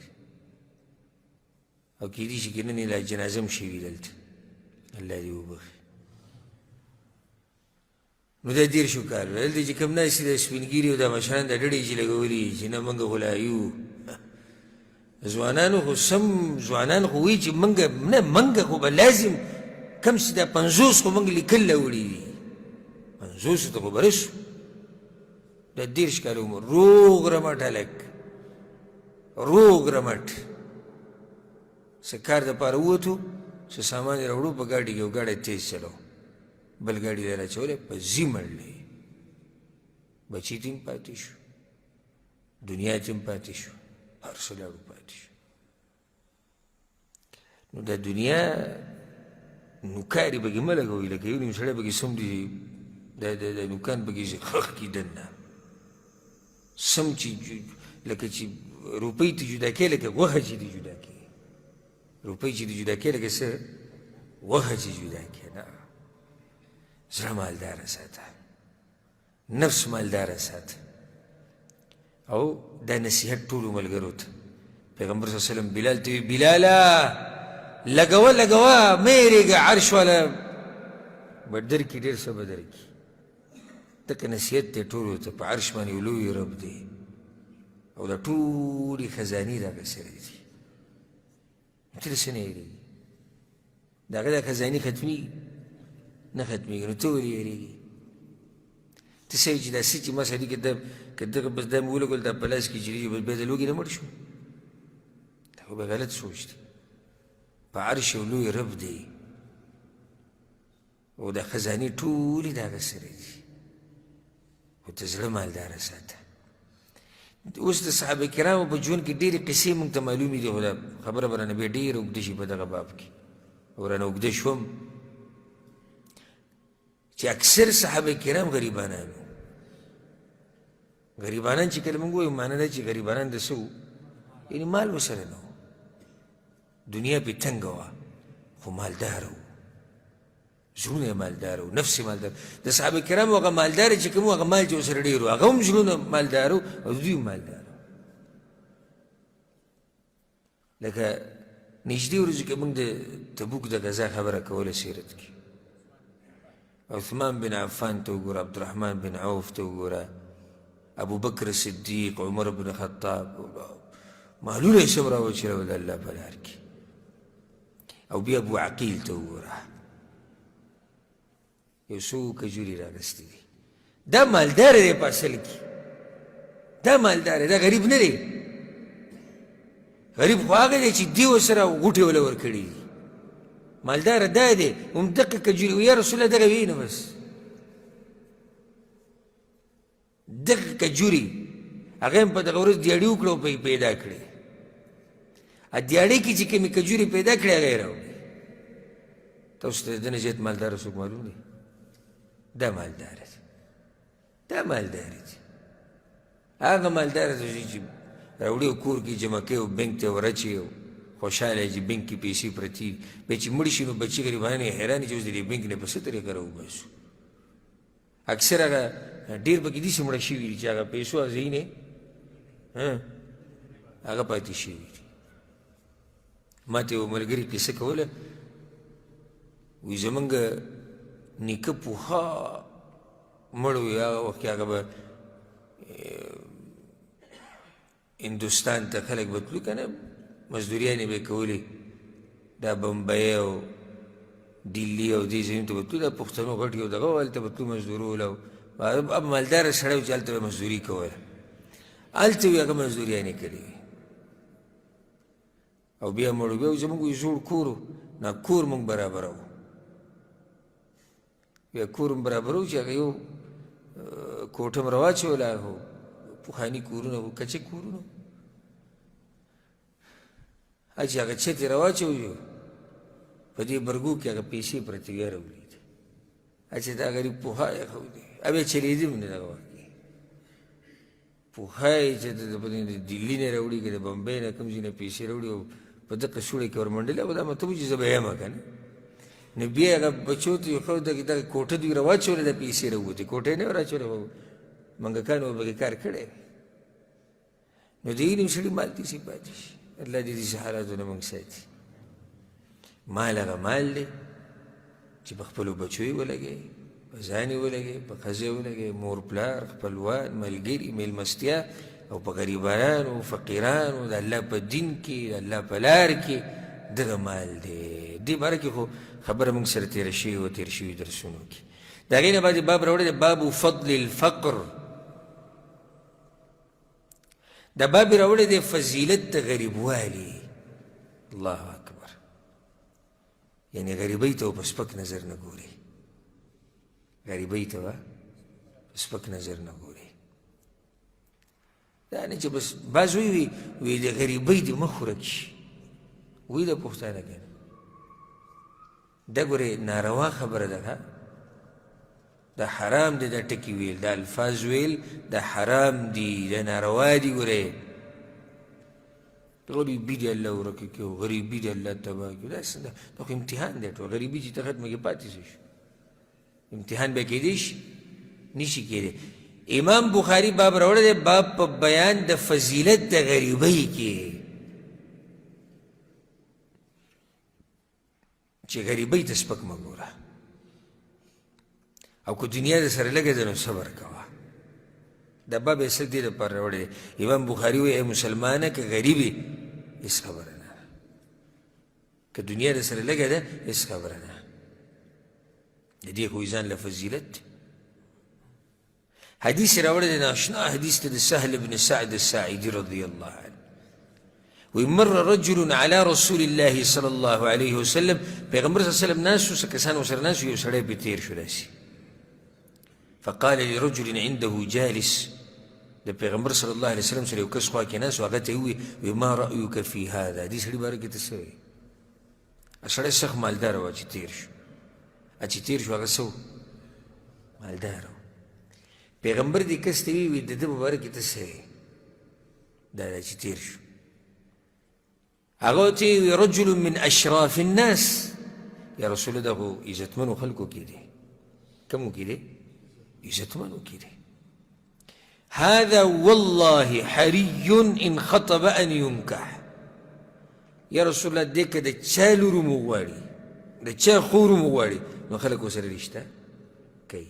او کېدای شي که نن یې لا جنازه هم شوي دلته الله دې وبخي. نو دا 13 کاله دلته چې کوم ناست دي د سپین ږیري او دا مشران دا ډډې چې لګولي چې نه موږ خو لا یو ځوانانو خو سم ځوانان خو وایي چې موږ خو به لازم کم چې دا 50 خو موږ لیکل راوړي دي 50 ته خو به رسو. دا 13 کاله عمر روغ رمټ هلک روغ رمټ څه کار دپاره ووتو څه سامان یې راوړو په ګاډي کې او ګاډی تیز چلو بل ګاډي له راچولی په ځي مړلی بچي ته هم پاتې شو دنیا ته هم پاتې شو هر څه لاړو پاتې شو. نو دا دنیا نوکاري پکې مه لګوئ لکه یو نیم سړی پکې سم دي د نوکان پکې خخ کي دننه سم چې لکه چې روپۍ ته جدا کوې لکه غوښه چې دې جدا کوې روپۍ چې دې جدا کوې لکه څه غوښه چې جدا کوې نه زړه مالداره ساته نفس مالداره ساته. او دا نصیحت ټولو ملګرو ته پیغمبر صلی الله علیه وسلم بلال ته وی بلاله لګوه مه یېرېږه عرش والا به درکړي ډېر څه به درکړي. دغه نصیحت دی ټولو ته په عرش باندې یو لوی رب دی او دا ټولې خزانې د هغه سره دي ته له څه نه یېرېږي د هغه دا خزانې ختمېږي نه ختمېږي نو ته ولې یېرېږي ته څه چې دا څه چې ما سړي که دغه بس دا مې ولګول دا په لاس کې جریږي بس بیا د لوږې نه مړ شو دا خو به غلط سوچ دی. په عرش یو لوی رب دی او دا خزانې ټولې د هغه سره دي خو ته زړه مالداره ساته. اوس د صحابه کرامو په ژوند کې ډېرې قصې موږ ته معلومې دي خو دا خبره به رانه بیا ډېره اوږده شي په دغه باب کې او رانه اوږده شوم چې اکثر صحابه کرام غریبانان وو. غریبانان چې کله موږ وایو معنی دا چې غریبانان د څه وو یعنې مال ورسره نه و دنیا پې تنګه وه خو مالداره وو زړونه یې مالداره وو نفس یې مالداره د صحابه کرامو هغه مالداره چې کوم هغه مال چې ورسره ډېر وو هغه هم زړونه مالداره وو او دوی هم مالداره وو. لکه نږدې ورځو کې موږ د تبوک د غزا خبره کوله سیرت کې عثمان بن عفان ته وګوره عبدالرحمن بن عوف ته وګوره ابو بکر صدیق عمر بن خطاب مالونه یې سم راوچلول د الله په لار کې او بیا ابو عقیل ته وګوره یو څو کجوري راغستې دي دا مالدار دی په اصل کې دا مالدار دی دا غریب نه دی غریب خو هغه دی چې دې ورسره غوټې وله ورکړي دي مالداره دا دی همدغه کجوري یا رسول الله دغه ویې نه بس دغه کجوري هغه هم په دغه ورځ دیاړي وکړه او پیدا کړې دیاړۍ کې چې کومې کجوري پیدا کړې هغه یې راوړې تاسو ته د نه زیات مالداره څوک معلوم دی دا مالداره دی دا مالداره دی هغه مالداره دی چې راوړي او کور کې جمع کوي او بینک ته ورچي خوشحاله چې بینک کې پیسې پرتې دي بیا چې مړ شي نو بچي غریبان یې حیران چې اوس د دې بینک نه په څه طریقه راوباسو اکثر هغه ډېر پکې داسې مړه شوي دي چې هغه پیسو ځایونه هغه پاتې شوي دي ما ته یو ملګري کیسه کوله وایي زمونږ نیکه پوها مړ وي هغه وخت کې هغه به هندوستان ته خلک به تلو که نه مزدوریانې به یې کولې دا بمبئی او دلی او دې ځایونو ته به تلو دا پښتنو غټ یو دغه و هلته به تلو مزدورول او اب مالداره سړی و چې هلته به مزدوري کوله هلته وي هغه مزدوریانې کړې وي او بیا مړ بیا زمونږ یو زوړ کور و نه کور مونږ برابروو بیا کور م برابروو چې هغه یو کوټه م راواچوله هغه پخواني کورونه وو کچه کورونه چې هغه چت یې راواچوو په دې برګو کې هغه پیسې پرتې وې راولید چې دا غریب پوها یې ښودی بیا چلېدي م نه دغه وخت کې پوها یې چې د دلي نه راوړي که د بمبۍ نه کوم ځای نه پیسې راوړي او په دقه سوړه کې ورمنډلې او دا مطلب و چې زه به یم که نه نو بیا هغه بچو ته یې ښوده چې دغه کوټه دوی راواچولې دا پیسې راووتې کوټه یې نه وه راچولې منګکانو به پکې کار کړی نو د علم سړي مال داسې پاتې شي الله دې داسې حالاتو نه موږ ساتي مال هغه مال دی چې په خپلو بچو یې ولګوي په ځان یې ولګوي په ښځه یې ولګوي مور پلار خپلوان ملګري میلمستیا او په غریبانو فقیرانو د الله په دین کې د الله په لار کې دغه مال دی دې باره کې خو خبره موږ سره تېره شوې وه تېر شوي درسونو کې د هغې نه بعد باب راوړی دی باب فضل الفقر دا باب راوړی دی فضیلت د غریبوالي الله اکبر یعنې غریبۍ ته په سپک نظر نه ګوري غریبۍ ته په سپک نظر نه ګوري دا نه چې بس بعض وی د غریبۍ دې مخ ورک شي وی د پښتانه که دا ګورې ناروا خبره ده دا حرام دی دا ټکي ویل دا الفاظ ویل دا حرام دی دا ناروا دي ګورې غریبي دې الله ورکه کړي غریبي دې الله تباه کړي دا خو امتحان دی ټول غریبي چې ته ختمه کې پاتې شي امتحان به کېدی شي نشي کېدی امام بخاری باب راوړی دی باب په بیان د فضیلت د غریبۍ کې چې غریبۍ ته سپک مه ګوره او که دنیا د سره لګې ده نو صبر کوه دا باب یې صرف دې دپاره راوړی دی امام بخاري وایي ای مسلمانه که غریب یې هېڅ خبره نه که دنیا د سره لګې ده هېڅ خبره نه د دې خو ځان له فضیلت دی حدیث راوړی دی ناشنا حدیث ته د سهل بن سعد الساعدي رضی الله عنه ومر رجل على رسول الله صلى الله عليه وسلم پیغمبر صلی الله علیه وسلم ناسو څه کسان ورسره ناسو یو سړی پرې تېر شو داسې فقال لرجل عنده جالس د پیغمبر صلی الله علیه وسلم سره یو کس خوا کې ناست و هغه ته یې وویل ما رأیک فی هذا دې سړي باره کې ته څه وایې سړی سخت مالداره وه چې تېر شو چې تېر شو هغه څه و مالداره و پیغمبر دې کس ته ویې د ده په باره کې ته څه وایې دا چې تېر شو هغه ته یې رجل من اشراف الناس یا رسول الله دا خو عزتمنو خلکو کې دی کومو کې دی عزتمنو کې دی هذا والله حري ان خطب ان ينكح یا رسول الله دې که د چا لور مو غواړي د چا خور مو غواړي نو خلک ورسره رشته کوي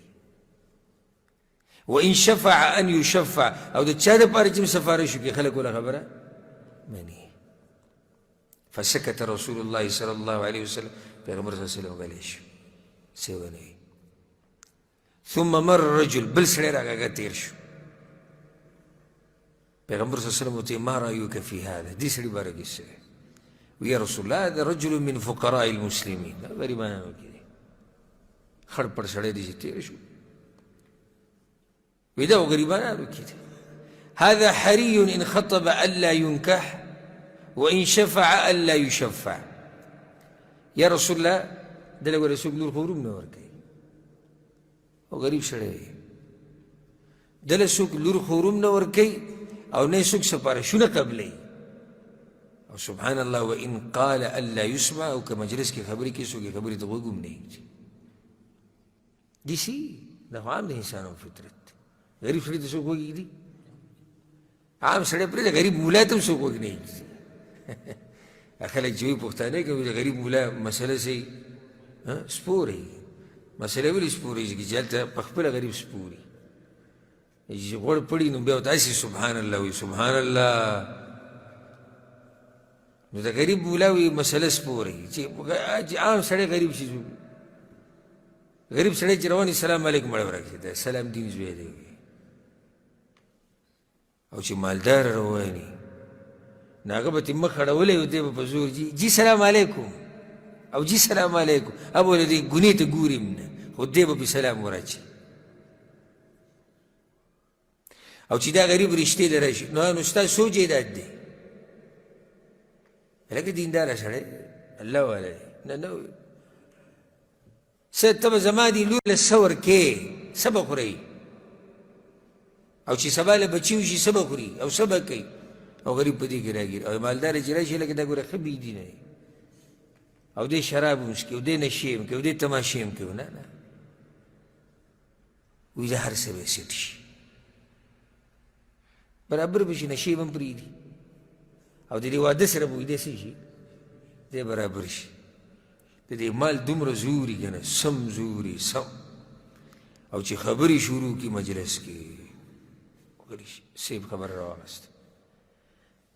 وان شفع ان يشفع او د چا دپاره چې سفارش وکړي خلک وله خبره مني فسكت رسول الله صلى الله عليه وسلم پیغمبر صلی الله علیه وسلم غلی شو څه ونه وي ثم مر رجل بل سړی راکاږه تېر شو پیغمبر صلی الله علیه وسلم ورته ما رأیک فی هذا دې سړي باره کې څه وی یا رسول الله هذا رجل من فقراء المسلمین دا غریبانو کې دی خړ پړ سړی دی چې تېر شو وی دا غریبانو کې دی هذا حري ان خطب الا ينكح وإن شفع ألا يشفع یا رسول الله دله ګوره څوک لور خو روم نه ورکوي او غریب سړی دله څوک لور خو روم نه ورکوي او نه څوک سفارشونه قبلوي او سبحان الله وان قال الا يسمع، او که مجلس کې خبرې کې څوک خبرې ته غوږ هم نه ایږدي. داسې دا خو عام د انسانانو فطرت دی. غریب سړي ته څوک غوږ ایږدي؟ عام سړی پرېږده، غریب مولا ته هم څوک غوږ نه ایږدي. خلک چې وایي پښتانه کوي د غریب مولا مسله صحیح سپوري، مسله ولې سپورېږي چې هلته په خپله غریب سپوري. چې غوړ پړي نو بیا ورته هسې سبحان الله وایي سبحان الله. نو د غریب مولا وایي مسله سپوري چې عام سړی غریب شي. غریب سړی چې روان سلام علیکم مړه ورکړي د سلام دین زوی دی. او چې مالدار رواني نو هغه به ترې مخ اړولی او دی به په زور جي سلام علیکم او جي سلام علیکم، اب ولې دې ګونې ته ګوري هم نه، خو دی به پې سلام وراچي. او چې دا غریب رشتې له راشي نو ستا څو جایداد دی؟ هلکه دینداره سړی الله والا دی. نه څه ته به زما دي لور له څه ورکې، څه به خورئ؟ او چې سبا له بچي وشي څه به خوري او څه به کوي؟ او غریب په دې کې راګیر. او مالدار چې راشي لکه دا ګوره ښه بېدي نه او دی شراب هم څکي او دی نشې هم کوي او دی تماشې هم کوي. نه وایي دا هر څه به یې سیټ شي، برابر به شي، نشې به هم پرېږدي او د دې واده سره به وایي دی څه شي، دی برابر شي. د دې مال دومره زوري که نه سم زوري سم. او چې خبرې شروع کړي مجلس کې سیب خبره راواغسته.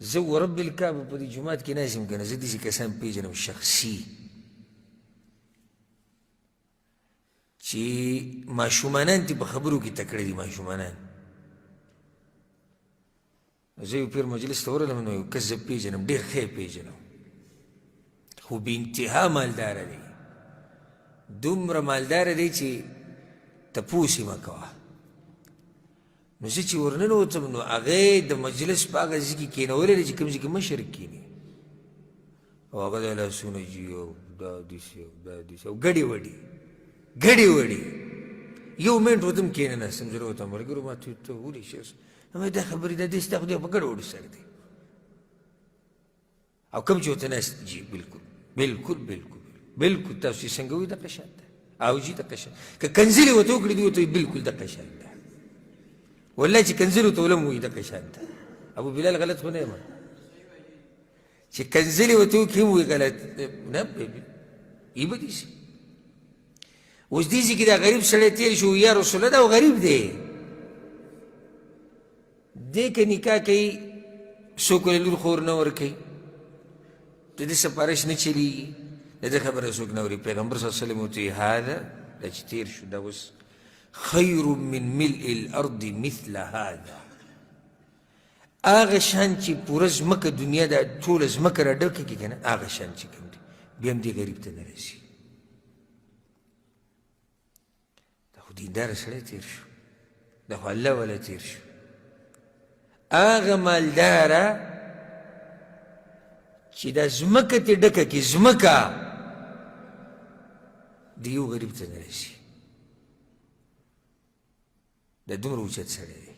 زه ورب الکعبه په دې جومات کې ناست یم که نه، زه داسې کسان پېژنم شخصي چې ماشومانان دې په خبرو کې تکړه دي. ماشومانان زه یو پیر مجلس ته ورغلم نو یو کس زه پېژنم، ډېر ښه یې پېژنم، خو بې انتها مالداره دی. دومره مالداره دی چې تپوس یې مه کوه. نو زه چې ورننوتم نو هغې د مجلس په هغه ځای کې کېنولی دی چې کوم ځای کې مشر کېني او هغه دا لاسونه جي او دا داسې او دا داسې او ګډې وډې یو منټ ورته هم کېنناستم. زه راوتم ملګرو ما ته ولې شخص دا خبرې دا داسې تا خو دی په ګډو وډو سره دی. او کوم چې ورته ناست جي بلکل تاسو چې څنګه وایي دقه شان ده او جي دقه شان. که کنځلې ورته وکړي دوی ورته وایي بلکل دقه شان ده. والله چې کنځلو ته ولم وایي دقه شان ده. ابو بلال غلط خو نه یم چې کنځلې ورته وکړي هم وایي غلط نه یې به داسې. اوس دې ځای کې دا غریب سړی تېر شو یا رسول الله دا او غریب دی، دې که نکاح کوي څوک له لور خور نه ورکوي، د دې سفارش نه چلېږي، د دې خبره څوک نه اوري. پیغمبر صلی الله علیه وسلم ورته وایي هذا دا چې تېر شو دا اوس خیر من ملء الارض مثل هذا. هغه شان چې پوره ځمکه دنیا دا ټوله ځمکه را ډکه کړي که نه، هغه شان چې کوم دی بیا هم دې غریب ته نه رسي. دا خو دینداره سړی تېر شو، دا خو الله والا تېر شو. هغه مالداره چې دا ځمکه ترې ډکه کړي، ځمکه د یو غریب ته نه رسي. دا دومره اوچت سړی دی.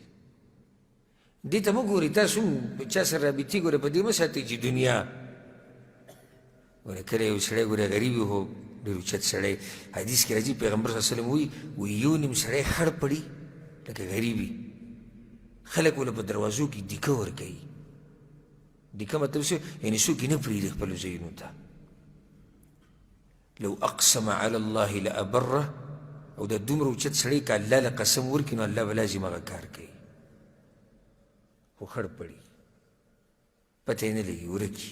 دې ته مه ګورئ، تاسو هم چا سره رابطې ګورئ، په دې مه ساتئ چې دنیا ګوره کله یو سړی ګوره غریب وي خو ډېر اوچت سړی. حدیث کې راځي پیغمبر صلی الله علیه وسلم وایي یو نیم سړی خړ پړي لکه غریب وي، خلک ول په دروازو کې دیکه ورکوي. دیکه مطلب څه یعنې څوک یې نه پرېږدي خپلو ځایونو ته. لو اقسم علی الله لابره. او دا دومره اوچت سړی که الله له قسم ورکړي نو الله به لازم هغه کار کوي، خو خړ پړي پته یې نه لګي ورکي.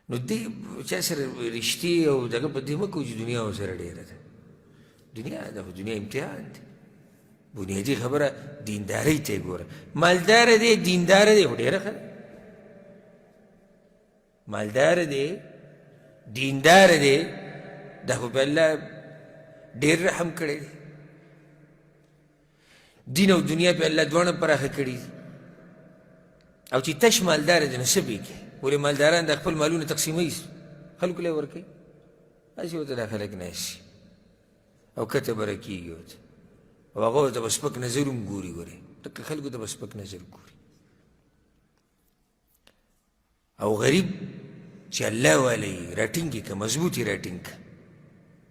نو دې چا سره رشتې او دغه په دې مه کوو چې دنیا ورسره ډېره ده. دنیا دا خو دنیا امتحان دی. بنیادي خبره دیندارۍ ته یې ګوره. مالداره دی دینداره دی خو ډېره ښه ده. مالداره دی دینداره دی دا خو په الله ډېر رحم کړی دی. دین او دنیا په الله دواړه پراخه کړي دي. او چې تش مالدار دی نو څه به یې کوي؟ ولې مالداران د خپل مالونه تقسیموي خلکو له یې ورکوي، هسې ورته دا خلک ناست او کته به راکېږي ورته او هغه ورته به سپک نظر هم ګوري. ګورې ټکه خلکو ته به سپک نظر ګوري. او غریب چې الله والی راټینګ که مضبوطی راټینګ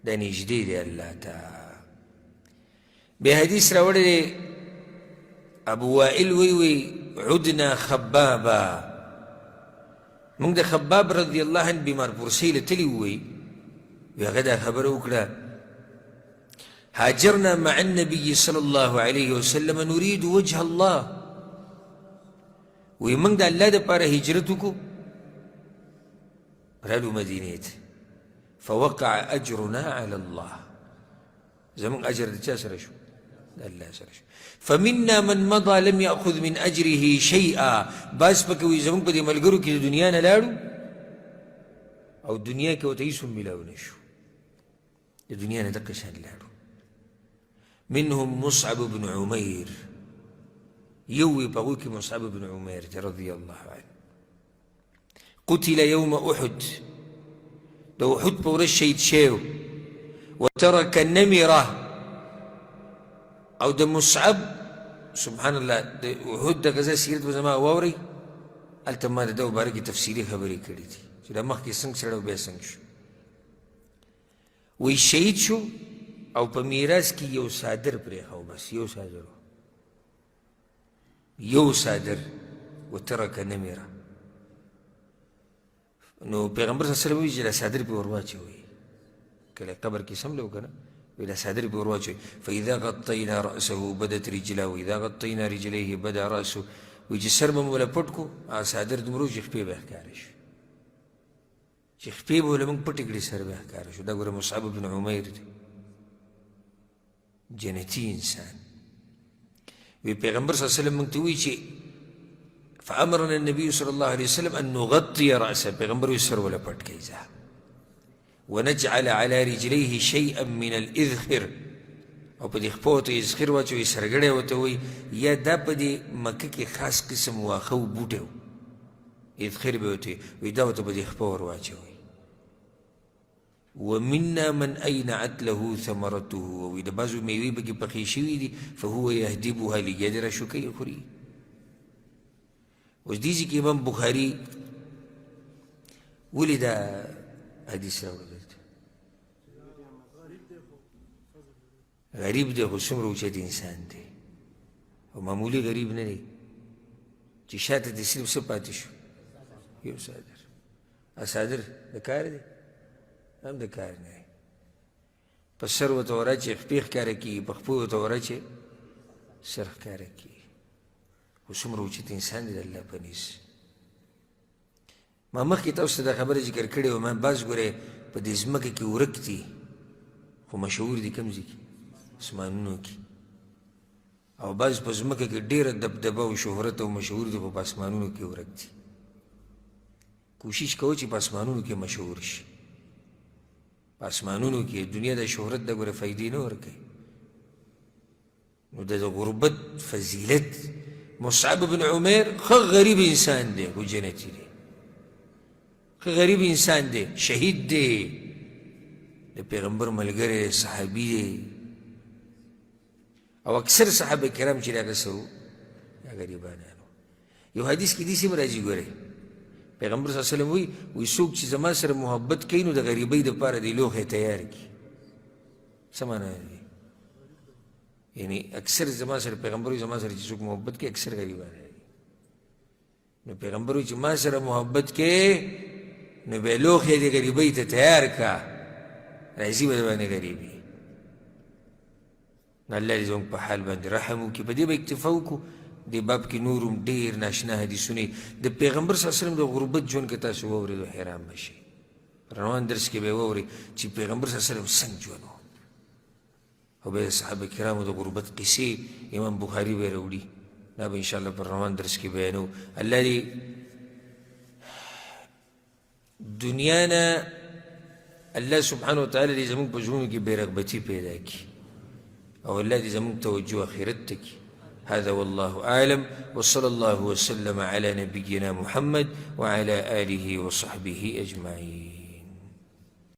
دا نږدې دی الله ته. بیا حدیث راوړی دی ابو وائل وی عدنا خبابا، موږ د خباب رضی الله عنه بیمار پرسۍ له تلي ووی هغه دا خبره وکړه هاجرنا مع النبي صلى الله عليه وسلم نريد وجه الله، وی موږ د الله دپاره هجرت وکړو رالو مدینې ته، فوقع اجرنا على الله، زموږ اجر د چا سره شو؟ د الله سره شو. فمنا من مضى لم يأخذ من أجره شيئا، باز پکې وي زموږ په دې ملګرو کې د دنیا نه لاړو او دنیا کې ورته هېڅ هم میلاو نه شو، د دنیا نه دقه شان لاړو. منهم مصعب بن عمير، یو وي په هغوی کې مصعب بن عمير رضي الله عنه، قتل يوم أحد، د احد په ورځ شهید شوی، وترك النمرة، او د مصعب سبحان الله د احد د غزا سیرت به زما واورئ، هلته ما د ده باره کې تفصیلي خبرې کړي دي چې دا مخکې څنګه سړی او بیا څنګه شو. وی شهید شو او په میراث کې یو صادر پرېښو، بس یو صادر و، یو صادر، وترک نمره. نو پیغمبر صلی الله علیه وسلم وایي چې دا صادر پې ور واچوئ، کله قبر کې سملو که نه وی دا صادر پې ور واچوئ. فاذا غطینا رأسه بدت رجله واذا غطینا رجلیه بدا رأسه، وی چې سر به مو له پټ کړو هغه صادر دومره چې خپې به یې ښکاره شو، چې خپې به له موږ پټې کړي سر به یې ښکاره شو. دا ګوره مصعب بن عمیر دی، جنتي انسان. وی پیغمبر صلی الله علیه وسلم موږ ته وایي چې فامرنا النبي صلی الله علیه وسلم ان نغطي رأسه، پیغمبر وی سر وله پټ کړئ ځه، ونجعل على رجليه شيئا من الاذخر، او په دې خپو ته اذخر واچوئ، سرګړی ورته وایي، یا دا په دې مکه کې خاص قسم واښه و بوټی و، اذخر به ورته وایي، دا ورته په دې خپه ور واچوئ. ومنا من أينعت له ثمرته، وی د بعضو میوې پکې پخې شوي دي، فهو يهدبها ليجدر شوکۍ خوري. اوس دې ځای کې امام بخاري ولې دا حدیث راوړی؟ غریب دی خو څومره اوچت انسان دی، او معمولی غریب نه دی چې شاته دې صرف څه پاتې شو؟ یو صادر. صادر د کار دی؟ هم د کار نه دی. په سر ورته وراچې خپې ښکاره کېږي، په خپو ورته وراچې سر ښکاره کېږي، خو څومره اوچت انسان دی د الله په نس. ما مخکې تاسو ته دا خبره ذکر کړې وه، ما بعض ګورې په دې ځمکه کې ورک دي خو مشهور دي کوم ځای کې؟ اسمانونو کې. او بعض په ځمکه کې ډېره دبدبه او شهرت او مشهور دي خو په اسمانونو کې ورک دي. کوشش کوو چې په اسمانونو کې مشهور شي، په اسمانونو کې. دنیا د شهرت د ګوره فایدې نه ورکوي. نو د غربت فضیلت، مصعب بن عمیر ښه غریب انسان دی خو جنتي دی، ښه غریب انسان دی، شهید دی، د پیغمبر ملګری صحابي دی. او اکثر صحابه کرام چې هغه څه وو یا غریبانانو. یو حدیث کې داسې هم راځي ګورئ، پیغمبر صلی الله علیه وسلم وایي څوک چې زما سره محبت کوي نو د غریبۍ دپاره دی لوښی تیار کړي. څه معنا دی؟ یعنی اکثر زما سره پیغمبر وایي زما سره چې څوک محبت کوي اکثر غریبان دی. نو پیغمبر وایي چې ما سره محبت کوي نو بیا لوښی د غریبۍ ته تیار کړه، راځي به درباندې غریبي. الله دې زموږ په حال باندې رحم وکړي. په دې به اکتفا وکړو. دې باب کې نور هم ډېر ناشنا حدیثونه د پیغمبر صلی الله علیه وسلم د غربت ژوند کې تاسو واورېدو حیران به شئ. روان درس کې به یې واورئ چې پیغمبر صلی الله علیه وسلم څنګه ژوند و، او بیا د صحابه کرامو د غربت قصې امام بخاري به یې راوړي. دا به انشاءالله پر روان درس کې بیانو. الله دې دنیا نه الله سبحانه وتعالی دې زموږ په زړونو کې بې رغبتي پیدا کړي، او الله دې زموږ توجه آخرت ته کړي. هذا والله أعلم، وصلى الله وسلم على نبينا محمد وعلى آله وصحبه أجمعين.